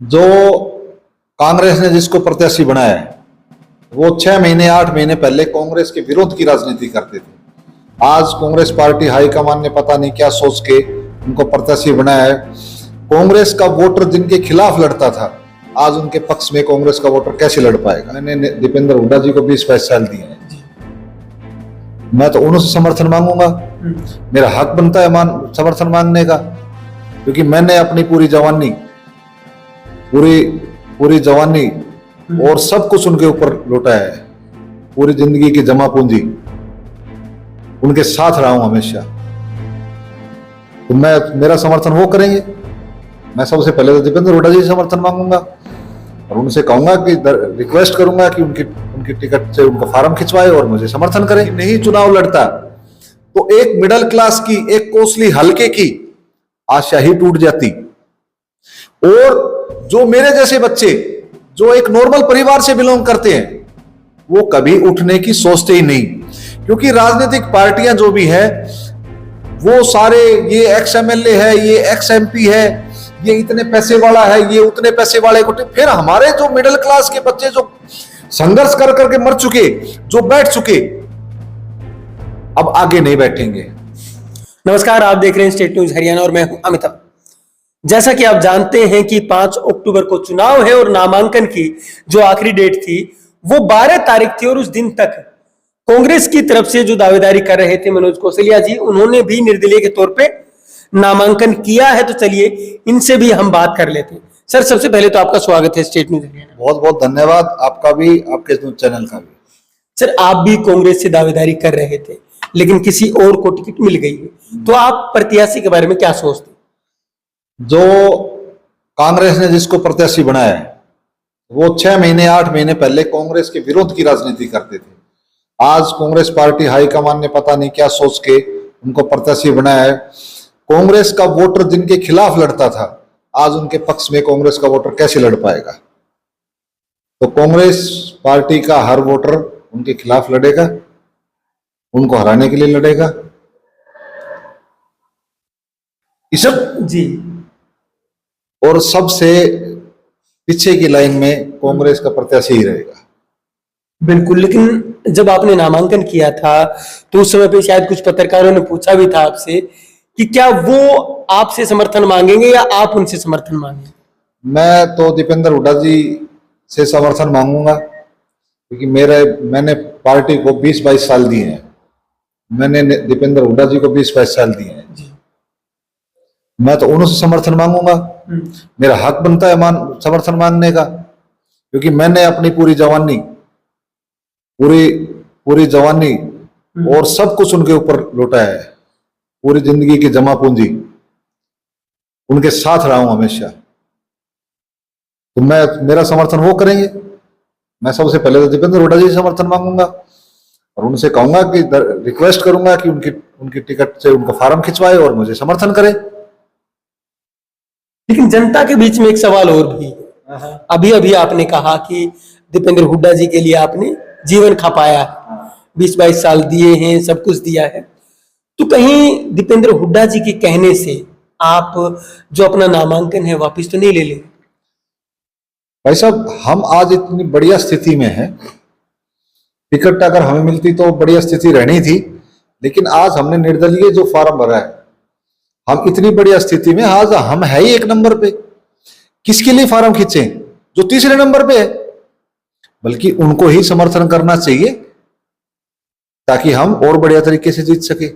जो कांग्रेस ने जिसको प्रत्याशी बनाया है वो 6 महीने 8 महीने पहले कांग्रेस के विरोध की राजनीति करते थे। आज कांग्रेस पार्टी हाईकमान ने पता नहीं क्या सोच के उनको प्रत्याशी बनाया है। कांग्रेस का वोटर जिनके खिलाफ लड़ता था आज उनके पक्ष में कांग्रेस का वोटर कैसे लड़ पाएगा। मैंने दीपेंद्र हुड्डा जी को 20-22 साल दिए हैं, मैं तो उन्होंने समर्थन मांगूंगा। मेरा हक बनता है समर्थन मांगने का, क्योंकि मैंने अपनी पूरी जवानी और सब कुछ उनके ऊपर लौटाया है। पूरी जिंदगी की जमा पूंजी उनके साथ रहा हूं हमेशा, तो मेरा समर्थन वो करेंगे। मैं सबसे पहले तो दीपेंद्र हुड्डा जी समर्थन मांगूंगा और उनसे कहूंगा कि रिक्वेस्ट करूंगा कि उनकी टिकट से उनका फॉर्म खिंचवाए और मुझे समर्थन करें। नहीं चुनाव लड़ता तो एक मिडिल क्लास की, एक कोसली हल्के की आशा ही टूट जाती। और जो मेरे जैसे बच्चे जो एक नॉर्मल परिवार से बिलोंग करते हैं वो कभी उठने की सोचते ही नहीं, क्योंकि राजनीतिक पार्टियां जो भी है वो सारे ये एक्स एमएलए है, ये एक्स एमपी है, ये इतने पैसे वाला है, ये उतने पैसे वाले को। फिर हमारे जो मिडिल क्लास के बच्चे जो संघर्ष कर करके मर चुके, जो बैठ चुके, अब आगे नहीं बैठेंगे। नमस्कार, आप देख रहे हैं स्टेट न्यूज हरियाणा और मैं हूं अमिताभ। जैसा कि आप जानते हैं कि 5 अक्टूबर को चुनाव है और नामांकन की जो आखिरी डेट थी वो 12 तारीख थी और उस दिन तक कांग्रेस की तरफ से जो दावेदारी कर रहे थे मनोज कौशल्या जी, उन्होंने भी निर्दलीय के तौर पे नामांकन किया है। तो चलिए इनसे भी हम बात कर लेते हैं। सर, सबसे पहले तो आपका स्वागत है स्टेट न्यूज हरियाणा। बहुत बहुत धन्यवाद, आपका भी, आपके न्यूज चैनल का भी। सर, आप भी कांग्रेस से दावेदारी कर रहे थे लेकिन किसी और को टिकट मिल गई है, तो आप प्रत्याशी के बारे में क्या सोचते हैं? जो कांग्रेस ने जिसको प्रत्याशी बनाया है वो 6 महीने 8 महीने पहले कांग्रेस के विरोध की राजनीति करते थे। आज कांग्रेस पार्टी हाईकमान ने पता नहीं क्या सोच के उनको प्रत्याशी बनाया है। कांग्रेस का वोटर जिनके खिलाफ लड़ता था आज उनके पक्ष में कांग्रेस का वोटर कैसे लड़ पाएगा। तो कांग्रेस पार्टी का हर वोटर उनके खिलाफ लड़ेगा, उनको हराने के लिए लड़ेगा। इस जी, और सबसे पीछे की लाइन में कांग्रेस का प्रत्याशी ही रहेगा। बिल्कुल। लेकिन जब आपने नामांकन किया था तो उस समय पे शायद कुछ पत्रकारों ने पूछा भी था आपसे कि क्या वो आपसे समर्थन मांगेंगे या आप उनसे समर्थन मांगेंगे? मैं तो दीपेंद्र हुड्डा जी से समर्थन मांगूंगा, क्योंकि मैंने पार्टी को 20-22 साल दिए हैं। मैंने दीपेंद्र हुड्डा जी को 20-22 साल दिए हैं, मैं तो उन्होंने समर्थन मांगूंगा। मेरा हक बनता है समर्थन मांगने का, क्योंकि मैंने अपनी पूरी जवानी और सब कुछ उनके ऊपर लौटाया है। पूरी जिंदगी की जमा पूंजी उनके साथ रहा हूं हमेशा, तो मेरा समर्थन वो करेंगे। मैं सबसे पहले तो दीपेंद्र हुड्डा जी समर्थन मांगूंगा और उनसे कहूंगा कि रिक्वेस्ट करूंगा कि उनकी टिकट से उनका फॉर्म खिंचवाए और मुझे समर्थन करें। लेकिन जनता के बीच में एक सवाल और भी है। अभी अभी आपने कहा कि दीपेंद्र हुड्डा जी के लिए आपने जीवन खपाया है, 20-22 साल दिए हैं, सब कुछ दिया है, तो कहीं दीपेंद्र हुड्डा जी के कहने से आप जो अपना नामांकन है वापस तो नहीं ले लेंगे? भाई साहब, हम आज इतनी बढ़िया स्थिति में हैं, टिकट अगर हमें मिलती तो बढ़िया स्थिति रहनी थी, लेकिन आज हमने निर्दलीय जो फॉर्म भरा है, हम इतनी बढ़िया स्थिति में आज हम है ही 1 नंबर पे। किसके लिए फॉर्म खींचे जो तीसरे नंबर पे है? बल्कि उनको ही समर्थन करना चाहिए ताकि हम और बढ़िया तरीके से जीत सके।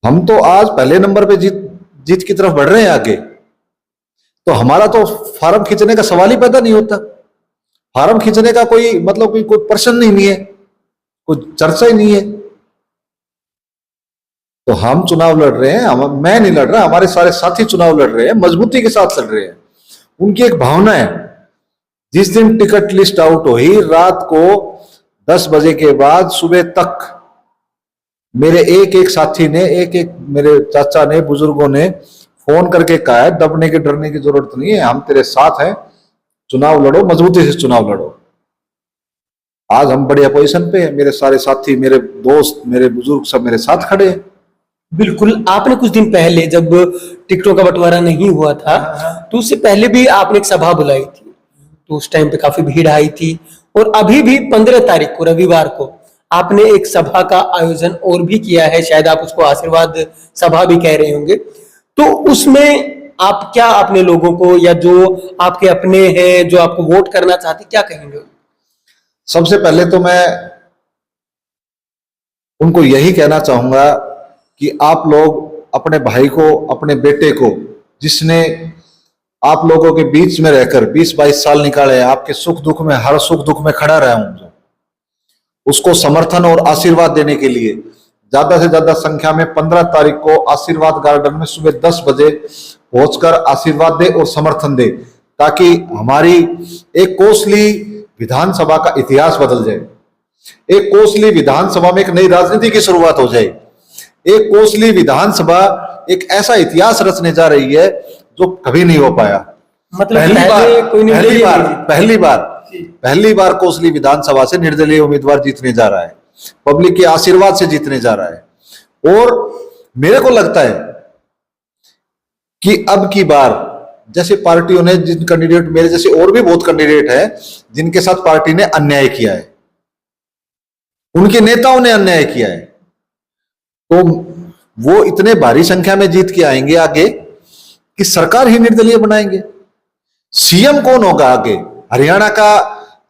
हम तो आज पहले नंबर पे जीत की तरफ बढ़ रहे हैं आगे, तो हमारा तो फॉर्म खींचने का सवाल ही पैदा नहीं होता। फॉर्म खींचने का कोई मतलब कोई प्रश्न नहीं है, कोई चर्चा ही नहीं है। तो हम चुनाव लड़ रहे हैं, मैं नहीं लड़ रहा, हमारे सारे साथी चुनाव लड़ रहे हैं, मजबूती के साथ लड़ रहे हैं। उनकी एक भावना है, जिस दिन टिकट लिस्ट आउट हुई रात को 10 बजे के बाद सुबह तक मेरे एक साथी ने, एक मेरे चाचा ने, बुजुर्गों ने फोन करके कहा है दबने के डरने की जरूरत नहीं है, हम तेरे साथ हैं, चुनाव लड़ो, मजबूती से चुनाव लड़ो। आज हम बढ़िया पोजीशन पे हैं, मेरे सारे साथी, मेरे दोस्त, मेरे बुजुर्ग सब मेरे साथ खड़े हैं। बिल्कुल, आपने कुछ दिन पहले जब टिकटों का बंटवारा नहीं हुआ था, तो उससे पहले भी आपने एक सभा बुलाई थी, तो उस टाइम पे काफी भीड़ आई थी। और अभी भी 15 तारीख को रविवार को आपने एक सभा का आयोजन और भी किया है, शायद आप उसको आशीर्वाद सभा भी कह रहे होंगे। तो उसमें आप क्या अपने लोगों को या जो आपके अपने हैं जो आपको वोट करना चाहते क्या कहेंगे? सबसे पहले तो मैं उनको यही कहना चाहूंगा कि आप लोग अपने भाई को, अपने बेटे को, जिसने आप लोगों के बीच में रहकर 20-22 साल निकाले, आपके सुख दुख में, हर सुख दुख में खड़ा रहा हूं, उसको समर्थन और आशीर्वाद देने के लिए ज्यादा से ज्यादा संख्या में 15 तारीख को आशीर्वाद गार्डन में सुबह 10 बजे पहुंचकर आशीर्वाद दे और समर्थन दे, ताकि हमारी एक कोसली विधानसभा का इतिहास बदल जाए। एक कोसली विधानसभा में एक नई राजनीति की शुरुआत हो जाए। एक कोसली विधानसभा एक ऐसा इतिहास रचने जा रही है जो कभी नहीं हो पाया। मतलब पहली बार कोसली विधानसभा से निर्दलीय उम्मीदवार जीतने जा रहा है, पब्लिक के आशीर्वाद से जीतने जा रहा है। और मेरे को लगता है कि अब की बार जैसे पार्टियों ने, जिन कैंडिडेट मेरे जैसे और भी बहुत कैंडिडेट है जिनके साथ पार्टी ने अन्याय किया है, उनके नेताओं ने अन्याय किया है, तो वो इतने भारी संख्या में जीत के आएंगे आगे कि सरकार ही निर्दलीय बनाएंगे। सीएम कौन होगा आगे, हरियाणा का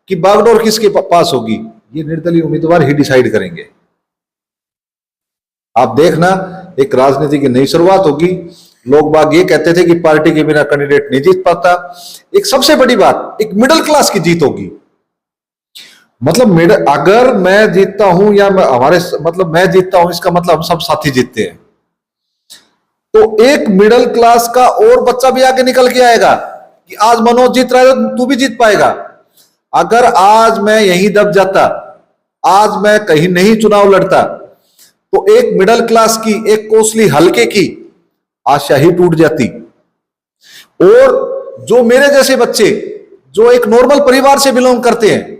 कि बागडोर किसके पास होगी, ये निर्दलीय उम्मीदवार ही डिसाइड करेंगे। आप देखना, एक राजनीति की नई शुरुआत होगी। लोग बाग ये कहते थे कि पार्टी के बिना कैंडिडेट नहीं जीत पाता। एक सबसे बड़ी बात, एक मिडिल क्लास की जीत होगी। मतलब अगर मैं जीतता हूं या मैं जीतता हूं, इसका मतलब हम सब साथी जीतते हैं, तो एक मिडिल क्लास का और बच्चा भी आगे निकल के आएगा कि आज मनोज जीत रहा है तो तू भी जीत पाएगा। अगर आज मैं यहीं दब जाता, आज मैं कहीं नहीं चुनाव लड़ता, तो एक मिडिल क्लास की, एक कोसली हल्के की आशा ही टूट जाती। और जो मेरे जैसे बच्चे जो एक नॉर्मल परिवार से बिलोंग करते हैं,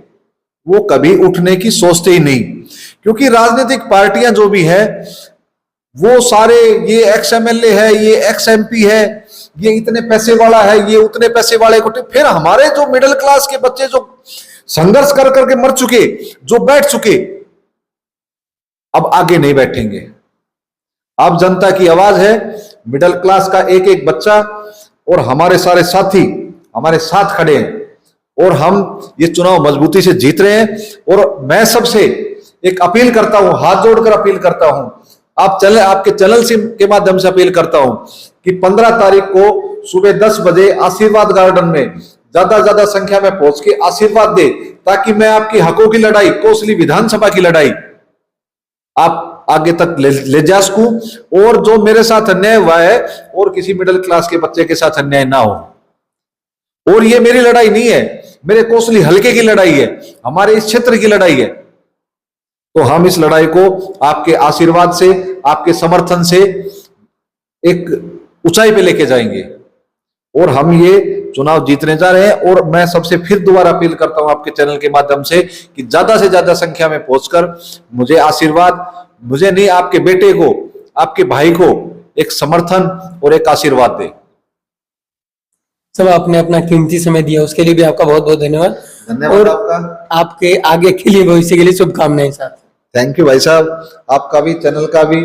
वो कभी उठने की सोचते ही नहीं, क्योंकि राजनीतिक पार्टियां जो भी है वो सारे, ये एक्स एमएलए है, ये एक्स एमपी है, ये इतने पैसे वाला है, ये उतने पैसे वाले को। फिर हमारे जो मिडिल क्लास के बच्चे जो संघर्ष कर करके मर चुके, जो बैठ चुके, अब आगे नहीं बैठेंगे। अब जनता की आवाज है, मिडिल क्लास का एक एक बच्चा और हमारे सारे साथी हमारे साथ खड़े हैं और हम ये चुनाव मजबूती से जीत रहे हैं। और मैं सबसे एक अपील करता हूं, हाथ जोड़कर अपील करता हूं, आपके चैनल से के माध्यम से अपील करता हूं कि 15 तारीख को सुबह 10 बजे आशीर्वाद गार्डन में ज्यादा संख्या में पहुंच के आशीर्वाद दे, ताकि मैं आपकी हकों की लड़ाई, कोसली विधानसभा की लड़ाई आप आगे तक ले जा सकूं, और जो मेरे साथ अन्याय हुआ है और किसी मिडिल क्लास के बच्चे के साथ अन्याय ना हो। और ये मेरी लड़ाई नहीं है, मेरे कोसली हल्के की लड़ाई है, हमारे इस क्षेत्र की लड़ाई है। तो हम इस लड़ाई को आपके आशीर्वाद से, आपके समर्थन से एक ऊंचाई पे लेके जाएंगे और हम ये चुनाव जीतने जा रहे हैं। और मैं सबसे फिर दोबारा अपील करता हूं आपके चैनल के माध्यम से कि ज्यादा से ज्यादा संख्या में पहुंचकर मुझे आशीर्वाद, मुझे नहीं, आपके बेटे को, आपके भाई को एक समर्थन और एक आशीर्वाद दे। सब आपने अपना कीमती समय दिया, उसके लिए भी आपका बहुत बहुत धन्यवाद। धन्यवाद और आपका, आपके आगे के लिए, भविष्य के लिए शुभकामनाएं साथ। थैंक यू भाई साहब, आपका भी, चैनल का भी,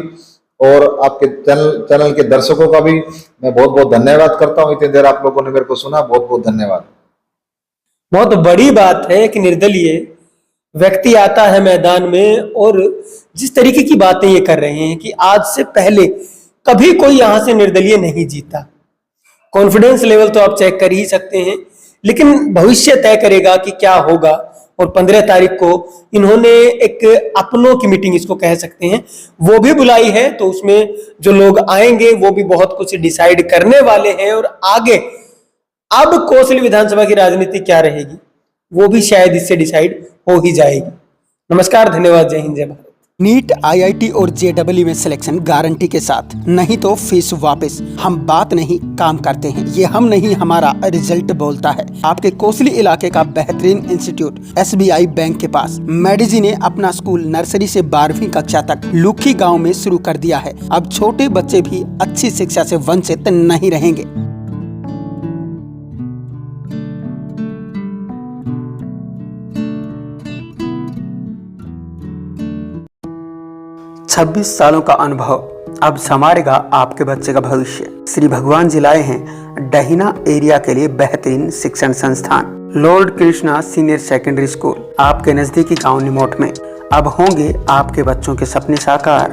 और आपके चैनल के दर्शकों का भी मैं बहुत बहुत धन्यवाद करता हूं। इतनी देर आप लोगों ने मेरे को सुना, बहुत बहुत धन्यवाद। बहुत बड़ी बात है कि निर्दलीय व्यक्ति आता है मैदान में और जिस तरीके की बातें ये कर रहे हैं कि आज से पहले कभी कोई यहां से निर्दलीय नहीं जीता। कॉन्फिडेंस लेवल तो आप चेक कर ही सकते हैं, लेकिन भविष्य तय करेगा कि क्या होगा। और 15 तारीख को इन्होंने एक अपनों की मीटिंग, इसको कह सकते हैं, वो भी बुलाई है। तो उसमें जो लोग आएंगे वो भी बहुत कुछ डिसाइड करने वाले हैं। और आगे अब कोसली विधानसभा की राजनीति क्या रहेगी वो भी शायद इससे डिसाइड हो ही जाएगी। नमस्कार, धन्यवाद, जय हिंद, जय भारत। नीट, आईआईटी और जेडब्ल्यू में सिलेक्शन गारंटी के साथ, नहीं तो फीस वापस। हम बात नहीं काम करते हैं, ये हम नहीं हमारा रिजल्ट बोलता है। आपके कोसली इलाके का बेहतरीन इंस्टीट्यूट एसबीआई बैंक के पास मेडिजी ने अपना स्कूल नर्सरी से 12वीं कक्षा तक लुखी गांव में शुरू कर दिया है। अब छोटे बच्चे भी अच्छी शिक्षा से वंचित नहीं रहेंगे। छब्बीस सालों का अनुभव अब संवारेगा आपके बच्चे का भविष्य। श्री भगवान जी लाए हैं डहीना एरिया के लिए बेहतरीन शिक्षण संस्थान Lord Krishna senior secondary school, आपके नजदीकी गांव निमोट में। अब होंगे आपके बच्चों के सपने साकार।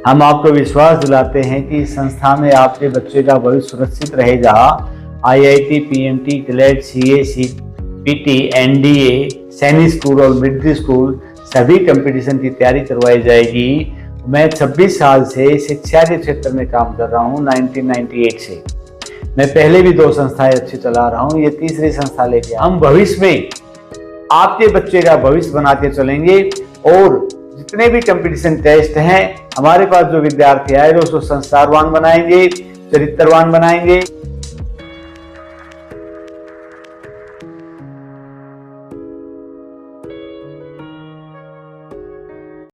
हम आपको विश्वास दिलाते हैं कि इस संस्था में आपके बच्चे का भविष्य सुरक्षित रहे, जहां आईआईटी, पीएमटी, ग्लेड, CA, CPT, NDA, Sainik school और मिलिट्री स्कूल सभी कंपटीशन की तैयारी करवाई जाएगी। मैं 26 साल से शिक्षा के क्षेत्र में काम कर रहा हूं, 1998 से। मैं पहले भी 2 संस्थाएं अच्छी चला रहा हूं, ये तीसरी संस्था लेके हम भविष्य में आपके बच्चे का भविष्य बनाते चलेंगे। और जितने भी कंपटीशन टेस्ट हैं, हमारे पास जो विद्यार्थी आए उसको संस्कारवान बनाएंगे, चरित्रवान बनाएंगे।